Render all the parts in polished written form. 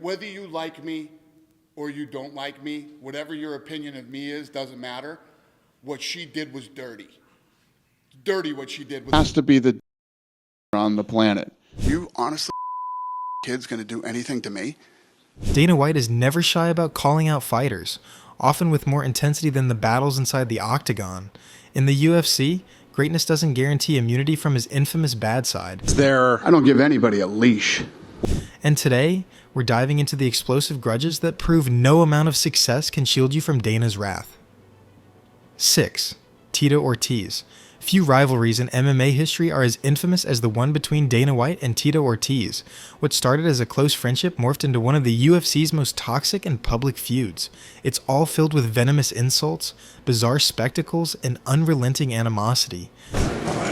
whether you like me or you don't like me, whatever your opinion of me is, doesn't matter. What she did was dirty. Dirty what she did. Has to be the on the planet. You honestly, kid's gonna do anything to me? Dana White is never shy about calling out fighters, often with more intensity than the battles inside the octagon. In the UFC, greatness doesn't guarantee immunity from his infamous bad side. I don't give anybody a leash. And today, we're diving into the explosive grudges that prove no amount of success can shield you from Dana's wrath. 6. Tito Ortiz. Few rivalries in MMA history are as infamous as the one between Dana White and Tito Ortiz. What started as a close friendship morphed into one of the UFC's most toxic and public feuds. It's all filled with venomous insults, bizarre spectacles, and unrelenting animosity.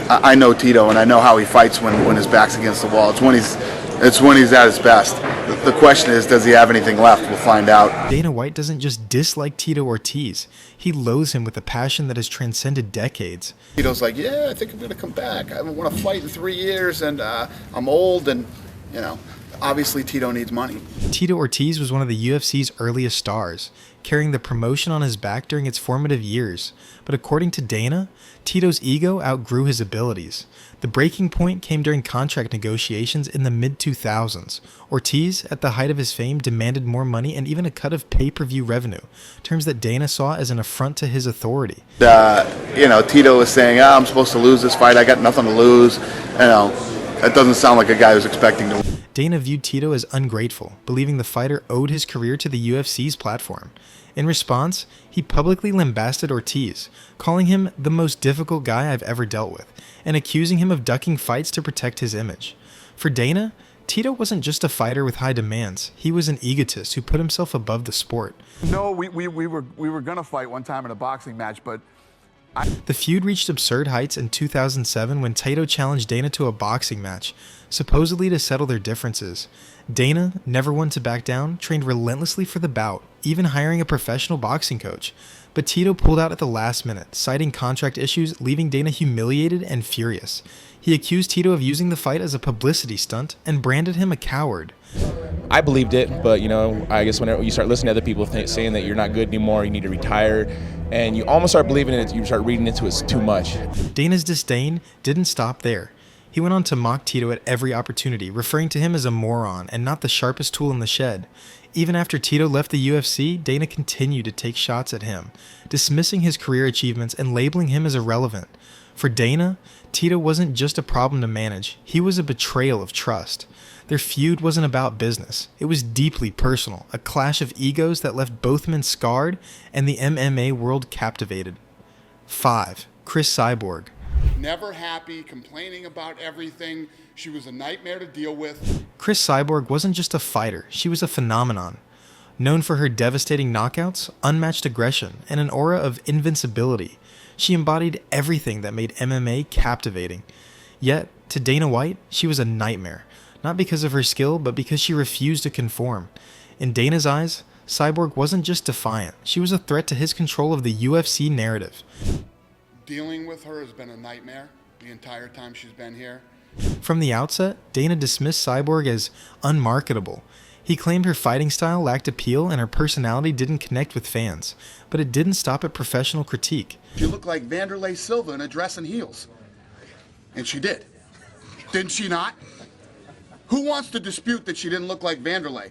I know Tito, and I know how he fights when his back's against the wall. It's when he's at his best. The question is, does he have anything left? We'll find out. Dana White doesn't just dislike Tito Ortiz. He loathes him with a passion that has transcended decades. Tito's like, yeah, I think I'm going to come back. I haven't won a fight in 3 years, and I'm old, and, obviously Tito needs money. Tito Ortiz was one of the UFC's earliest stars, carrying the promotion on his back during its formative years. But according to Dana, Tito's ego outgrew his abilities. The breaking point came during contract negotiations in the mid-2000s. Ortiz, at the height of his fame, demanded more money and even a cut of pay-per-view revenue, terms that Dana saw as an affront to his authority. Tito was saying, I'm supposed to lose this fight. I got nothing to lose. That doesn't sound like a guy who's expecting to win. Dana viewed Tito as ungrateful, believing the fighter owed his career to the UFC's platform. In response, he publicly lambasted Ortiz, calling him the most difficult guy I've ever dealt with, and accusing him of ducking fights to protect his image. For Dana, Tito wasn't just a fighter with high demands. He was an egotist who put himself above the sport. No, we were gonna fight one time in a boxing match, but The feud reached absurd heights in 2007 when Tito challenged Dana to a boxing match, supposedly to settle their differences. Dana, never one to back down, trained relentlessly for the bout, even hiring a professional boxing coach. But Tito pulled out at the last minute, citing contract issues, leaving Dana humiliated and furious. He accused Tito of using the fight as a publicity stunt and branded him a coward. I believed it, but I guess whenever you start listening to other people saying that you're not good anymore, you need to retire, and you almost start believing it, you start reading into it too much. Dana's disdain didn't stop there. He went on to mock Tito at every opportunity, referring to him as a moron and not the sharpest tool in the shed. Even after Tito left the UFC, Dana continued to take shots at him, dismissing his career achievements and labeling him as irrelevant. For Dana, Tito wasn't just a problem to manage, he was a betrayal of trust. Their feud wasn't about business, it was deeply personal, a clash of egos that left both men scarred and the MMA world captivated. 5. Chris Cyborg. Never happy, complaining about everything. She was a nightmare to deal with. Chris Cyborg wasn't just a fighter, she was a phenomenon. Known for her devastating knockouts, unmatched aggression, and an aura of invincibility, she embodied everything that made MMA captivating. Yet, to Dana White, she was a nightmare, not because of her skill, but because she refused to conform. In Dana's eyes, Cyborg wasn't just defiant, she was a threat to his control of the UFC narrative. Dealing with her has been a nightmare the entire time she's been here. From the outset, Dana dismissed Cyborg as unmarketable. He claimed her fighting style lacked appeal and her personality didn't connect with fans, but it didn't stop at professional critique. She looked like Vanderlei Silva in a dress and heels. And she did. Didn't she not? Who wants to dispute that she didn't look like Vanderlei?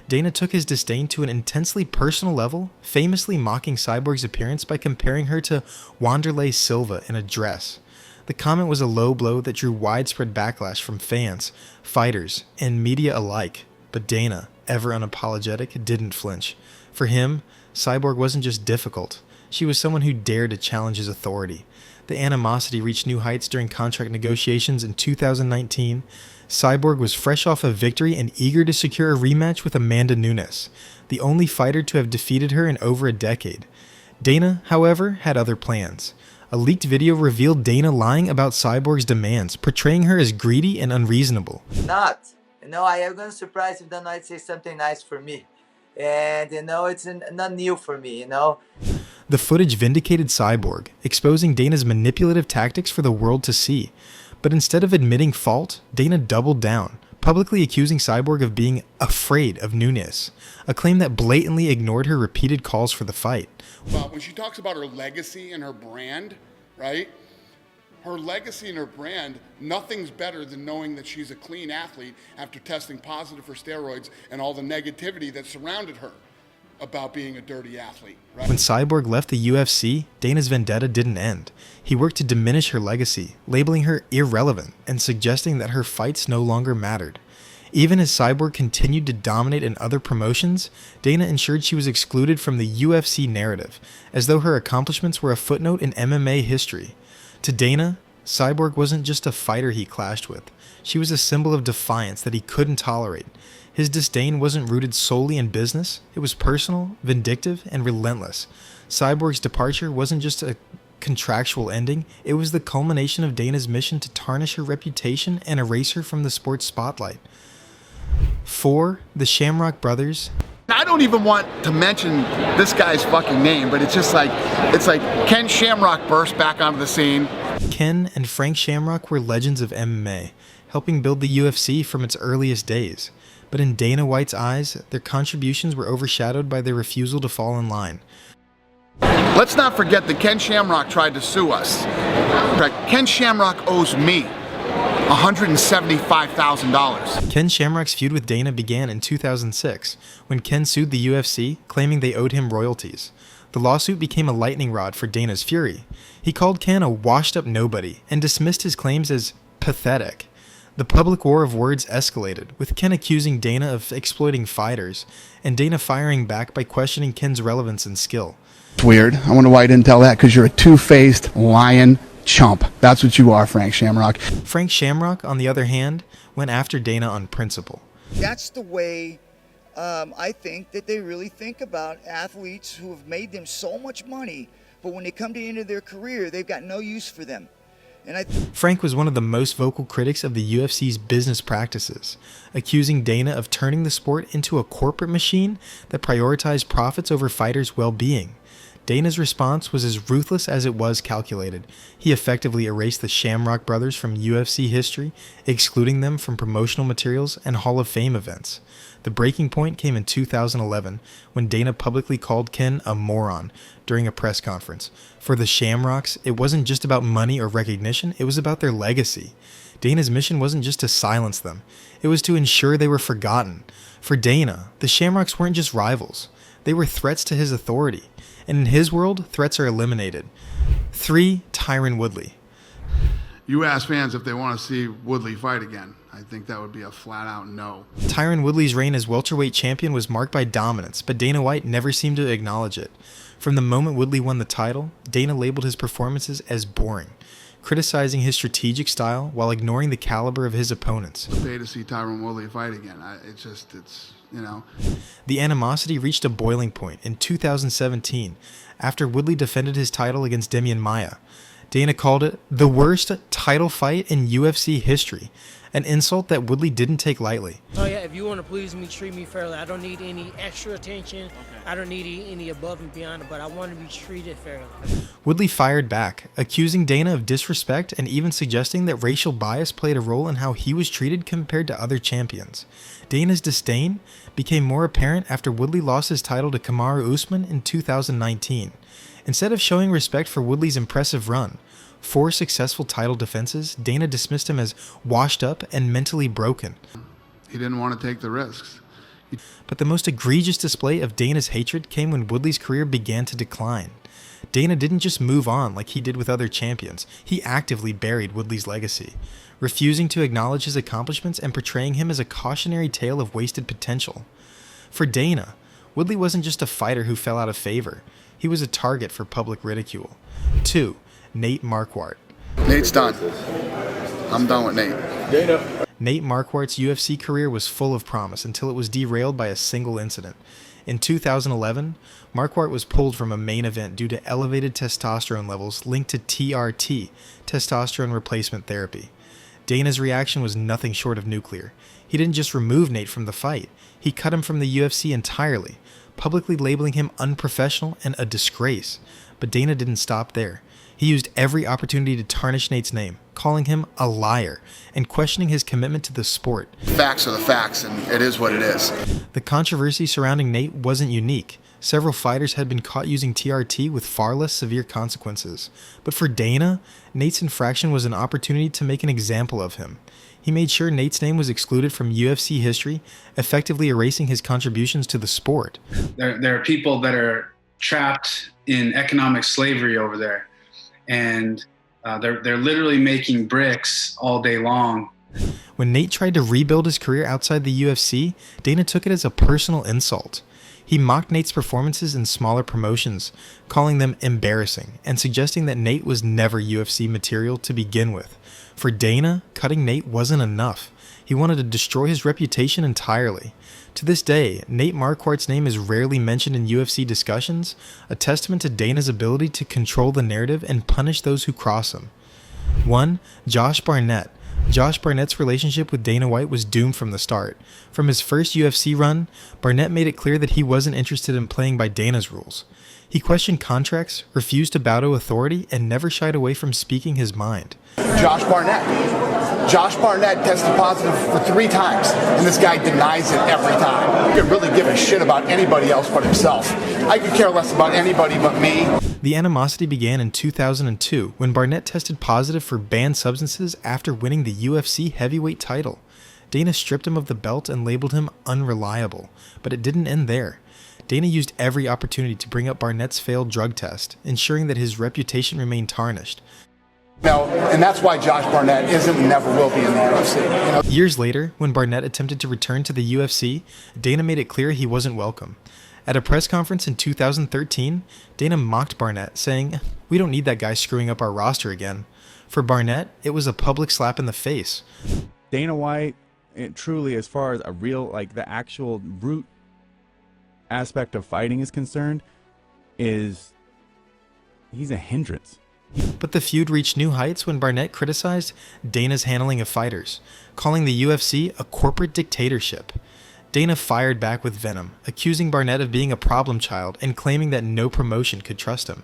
Dana took his disdain to an intensely personal level, famously mocking Cyborg's appearance by comparing her to Wanderlei Silva in a dress. The comment was a low blow that drew widespread backlash from fans, fighters, and media alike. But Dana, ever unapologetic, didn't flinch. For him, Cyborg wasn't just difficult. She was someone who dared to challenge his authority. The animosity reached new heights during contract negotiations in 2019. Cyborg was fresh off a victory and eager to secure a rematch with Amanda Nunes, the only fighter to have defeated her in over a decade. Dana, however, had other plans. A leaked video revealed Dana lying about Cyborg's demands, portraying her as greedy and unreasonable. Not. I am going to surprise if Dana White says something nice for me. And, it's not new for me, The footage vindicated Cyborg, exposing Dana's manipulative tactics for the world to see. But instead of admitting fault, Dana doubled down, publicly accusing Cyborg of being afraid of Nunes, a claim that blatantly ignored her repeated calls for the fight. But when she talks about her legacy and her brand, right? Her legacy and her brand, nothing's better than knowing that she's a clean athlete after testing positive for steroids and all the negativity that surrounded her about being a dirty athlete, right? When Cyborg left the UFC, Dana's vendetta didn't end. He worked to diminish her legacy, labeling her irrelevant and suggesting that her fights no longer mattered. Even as Cyborg continued to dominate in other promotions, Dana ensured she was excluded from the UFC narrative, as though her accomplishments were a footnote in MMA history. To Dana, Cyborg wasn't just a fighter he clashed with. She was a symbol of defiance that he couldn't tolerate. His disdain wasn't rooted solely in business. It was personal, vindictive, and relentless. Cyborg's departure wasn't just a contractual ending. It was the culmination of Dana's mission to tarnish her reputation and erase her from the sports spotlight. 4. The Shamrock Brothers. I don't even want to mention this guy's fucking name, but it's like Ken Shamrock burst back onto the scene. Ken and Frank Shamrock were legends of MMA, helping build the UFC from its earliest days. But in Dana White's eyes, their contributions were overshadowed by their refusal to fall in line. Let's not forget that Ken Shamrock tried to sue us. Ken Shamrock owes me $175,000. Ken Shamrock's feud with Dana began in 2006, when Ken sued the UFC, claiming they owed him royalties. The lawsuit became a lightning rod for Dana's fury. He called Ken a washed-up nobody and dismissed his claims as pathetic. The public war of words escalated, with Ken accusing Dana of exploiting fighters, and Dana firing back by questioning Ken's relevance and skill. It's weird. I wonder why you didn't tell that, because you're a two-faced lying chump. That's what you are, Frank Shamrock. Frank Shamrock, on the other hand, went after Dana on principle. That's the way I think that they really think about athletes who have made them so much money, but when they come to the end of their career, they've got no use for them. And Frank was one of the most vocal critics of the UFC's business practices, accusing Dana of turning the sport into a corporate machine that prioritized profits over fighters' well-being. Dana's response was as ruthless as it was calculated. He effectively erased the Shamrock Brothers from UFC history, excluding them from promotional materials and Hall of Fame events. The breaking point came in 2011, when Dana publicly called Ken a moron during a press conference. For the Shamrocks, it wasn't just about money or recognition, it was about their legacy. Dana's mission wasn't just to silence them, it was to ensure they were forgotten. For Dana, the Shamrocks weren't just rivals, they were threats to his authority. And in his world, threats are eliminated. 3. Tyron Woodley. You ask fans if they want to see Woodley fight again. I think that would be a flat-out no. Tyron Woodley's reign as welterweight champion was marked by dominance, but Dana White never seemed to acknowledge it. From the moment Woodley won the title, Dana labeled his performances as boring, criticizing his strategic style while ignoring the caliber of his opponents. Pay to see Tyron Woodley fight again. You know. The animosity reached a boiling point in 2017 after Woodley defended his title against Demian Maia. Dana called it the worst title fight in UFC history, an insult that Woodley didn't take lightly. Oh yeah, if you want to please me, treat me fairly. I don't need any extra attention. Okay. I don't need any above and beyond, but I want to be treated fairly. Woodley fired back, accusing Dana of disrespect and even suggesting that racial bias played a role in how he was treated compared to other champions. Dana's disdain became more apparent after Woodley lost his title to Kamaru Usman in 2019. Instead of showing respect for Woodley's impressive run, 4 successful title defenses, Dana dismissed him as washed up and mentally broken. He didn't want to take the risks. But the most egregious display of Dana's hatred came when Woodley's career began to decline. Dana didn't just move on like he did with other champions, he actively buried Woodley's legacy, refusing to acknowledge his accomplishments and portraying him as a cautionary tale of wasted potential. For Dana, Woodley wasn't just a fighter who fell out of favor, he was a target for public ridicule. 2. Nate Marquardt. Nate's done. I'm done with Nate. Nate Marquardt's UFC career was full of promise until it was derailed by a single incident. In 2011, Marquardt was pulled from a main event due to elevated testosterone levels linked to TRT, testosterone replacement therapy. Dana's reaction was nothing short of nuclear. He didn't just remove Nate from the fight, he cut him from the UFC entirely, publicly labeling him unprofessional and a disgrace. But Dana didn't stop there. He used every opportunity to tarnish Nate's name, calling him a liar and questioning his commitment to the sport. Facts are the facts, and it is what it is. The controversy surrounding Nate wasn't unique. Several fighters had been caught using TRT with far less severe consequences. But for Dana, Nate's infraction was an opportunity to make an example of him. He made sure Nate's name was excluded from UFC history, effectively erasing his contributions to the sport. There are people that are trapped in economic slavery over there, and they're literally making bricks all day long. When Nate tried to rebuild his career outside the UFC, Dana took it as a personal insult. He mocked Nate's performances in smaller promotions, calling them embarrassing, and suggesting that Nate was never UFC material to begin with. For Dana, cutting Nate wasn't enough. He wanted to destroy his reputation entirely. To this day, Nate Marquardt's name is rarely mentioned in UFC discussions, a testament to Dana's ability to control the narrative and punish those who cross him. 1. Josh Barnett. Josh Barnett's relationship with Dana White was doomed from the start. From his first UFC run, Barnett made it clear that he wasn't interested in playing by Dana's rules. He questioned contracts, refused to bow to authority, and never shied away from speaking his mind. Josh Barnett. Josh Barnett tested positive for 3 times, and this guy denies it every time. He could really give a shit about anybody else but himself. I could care less about anybody but me. The animosity began in 2002 when Barnett tested positive for banned substances after winning the UFC heavyweight title. Dana stripped him of the belt and labeled him unreliable, but it didn't end there. Dana used every opportunity to bring up Barnett's failed drug test, ensuring that his reputation remained tarnished. No, and that's why Josh Barnett isn't and never will be in the UFC. Years later, when Barnett attempted to return to the UFC, Dana made it clear he wasn't welcome. At a press conference in 2013, Dana mocked Barnett, saying, "We don't need that guy screwing up our roster again." For Barnett, it was a public slap in the face. Dana White, truly, as far as a real, like the actual root aspect of fighting is concerned, he's a hindrance. But the feud reached new heights when Barnett criticized Dana's handling of fighters, calling the UFC a corporate dictatorship. Dana fired back with venom, accusing Barnett of being a problem child and claiming that no promotion could trust him.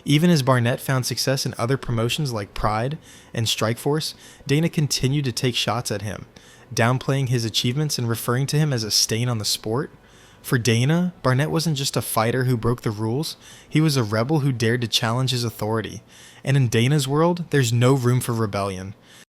Even as Barnett found success in other promotions like Pride and Strikeforce, Dana continued to take shots at him, downplaying his achievements and referring to him as a stain on the sport. For Dana, Barnett wasn't just a fighter who broke the rules, he was a rebel who dared to challenge his authority. And in Dana's world, there's no room for rebellion.